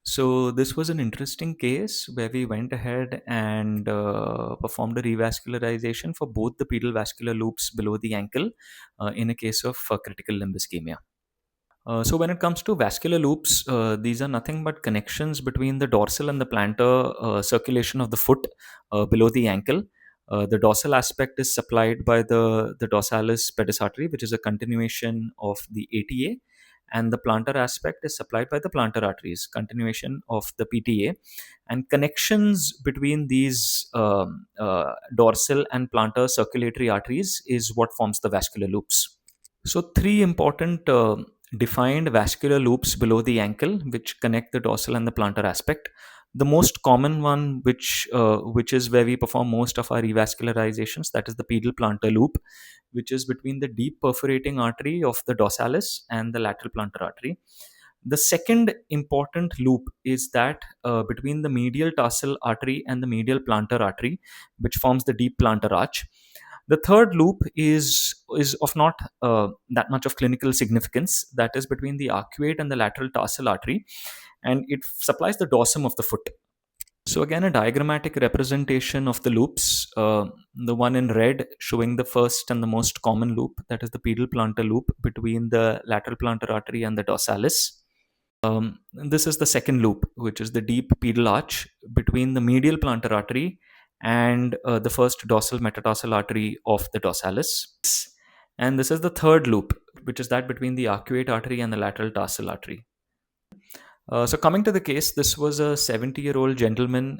So this was an interesting case where we went ahead and performed a revascularization for both the pedal vascular loops below the ankle in a case of critical limb ischemia. So when it comes to vascular loops, these are nothing but connections between the dorsal and the plantar circulation of the foot below the ankle. The dorsal aspect is supplied by the dorsalis pedis artery, which is a continuation of the ATA, and the plantar aspect is supplied by the plantar arteries, continuation of the PTA. And connections between these dorsal and plantar circulatory arteries is what forms the vascular loops. So, three important defined vascular loops below the ankle, which connect the dorsal and the plantar aspect. The most common one, which is where we perform most of our revascularizations, that is the pedal plantar loop, which is between the deep perforating artery of the dorsalis and the lateral plantar artery. The second important loop is that between the medial tarsal artery and the medial plantar artery, which forms the deep plantar arch. The third loop is of not that much of clinical significance. That is between the arcuate and the lateral tarsal artery, and it supplies the dorsum of the foot. So again, a diagrammatic representation of the loops. The one in red showing the first and the most common loop, that is the pedal plantar loop between the lateral plantar artery and the dorsalis. This is the second loop, which is the deep pedal arch between the medial plantar artery and the first dorsal metatarsal artery of the dorsalis. And this is the third loop, which is that between the arcuate artery and the lateral tarsal artery. So coming to the case, this was a 70-year-old gentleman,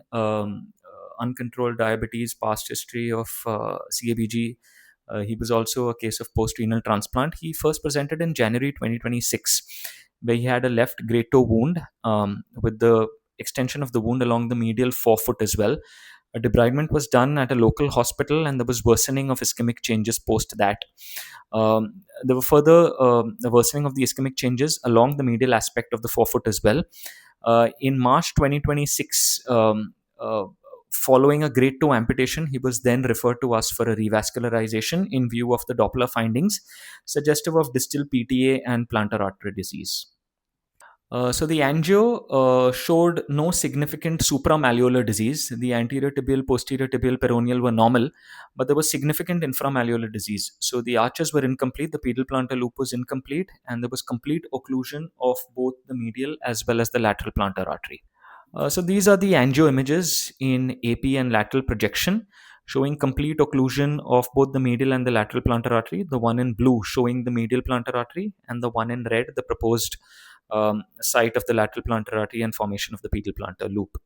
uncontrolled diabetes, past history of CABG. He was also a case of post-renal transplant. He first presented in January 2026, where he had a left great toe wound with the extension of the wound along the medial forefoot as well. A debridement was done at a local hospital, and there was worsening of ischemic changes post that. There were further worsening of the ischemic changes along the medial aspect of the forefoot as well. In March 2026, following a grade 2 amputation, he was then referred to us for a revascularization in view of the Doppler findings suggestive of distal PTA and plantar artery disease. So the angio showed no significant supramalleolar disease. The anterior tibial, posterior tibial, peroneal were normal, but there was significant inframalleolar disease. So the arches were incomplete, the pedal plantar loop was incomplete, and there was complete occlusion of both the medial as well as the lateral plantar artery. So these are the angio images in AP and lateral projection, showing complete occlusion of both the medial and the lateral plantar artery. The one in blue showing the medial plantar artery, and the one in red, the proposed site of the lateral plantar artery and formation of the pedal plantar loop.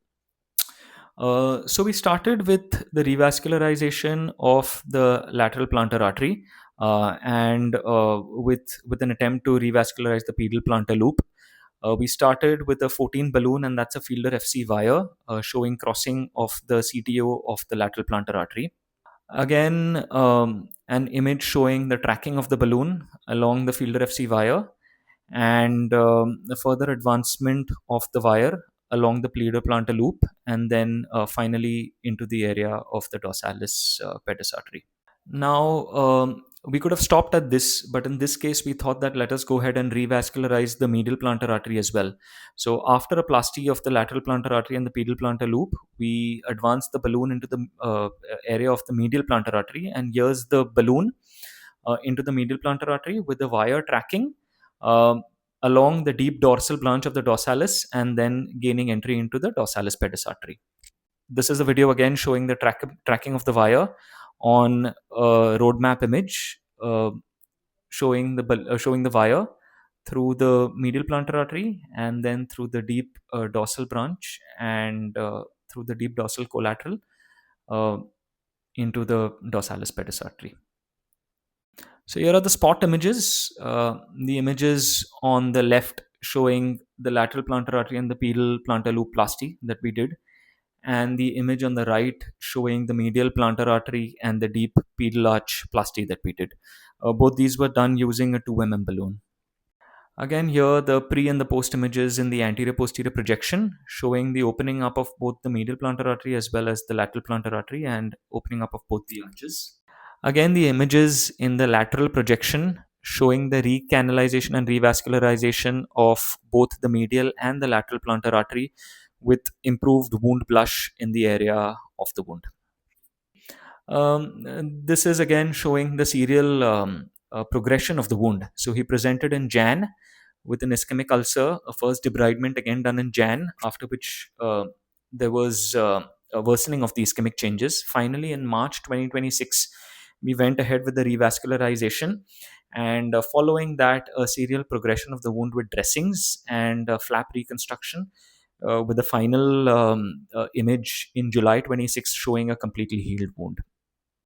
So we started with the revascularization of the lateral plantar artery and with an attempt to revascularize the pedal plantar loop. We started with a 14 balloon, and that's a Fielder FC wire showing crossing of the CTO of the lateral plantar artery. Again, an image showing the tracking of the balloon along the Fielder FC wire, and the further advancement of the wire along the pleader plantar loop, and then finally into the area of the dorsalis pedis artery. Now, we could have stopped at this, but in this case, we thought that let us go ahead and revascularize the medial plantar artery as well. So, after a plasty of the lateral plantar artery and the pedal plantar loop, we advanced the balloon into the area of the medial plantar artery, and here's the balloon into the medial plantar artery with the wire tracking along the deep dorsal branch of the dorsalis and then gaining entry into the dorsalis pedis artery. This is a video again showing the tracking of the wire on a roadmap image showing the wire through the medial plantar artery and then through the deep dorsal branch and through the deep dorsal collateral into the dorsalis pedis artery. So here are the spot images. The images on the left showing the lateral plantar artery and the pedal plantar loop plasty that we did, and the image on the right showing the medial plantar artery and the deep pedal arch plasty that we did. Both these were done using a 2 mm balloon. Again, here the pre and the post images in the anterior posterior projection showing the opening up of both the medial plantar artery as well as the lateral plantar artery and opening up of both the arches. Again, the images in the lateral projection showing the recanalization and revascularization of both the medial and the lateral plantar artery with improved wound blush in the area of the wound. This is again showing the serial progression of the wound. So he presented in Jan with an ischemic ulcer, a first debridement again done in Jan, after which there was a worsening of the ischemic changes. Finally, in March 2026, we went ahead with the revascularization. And following that, a serial progression of the wound with dressings and flap reconstruction, with the final image in July 26 showing a completely healed wound.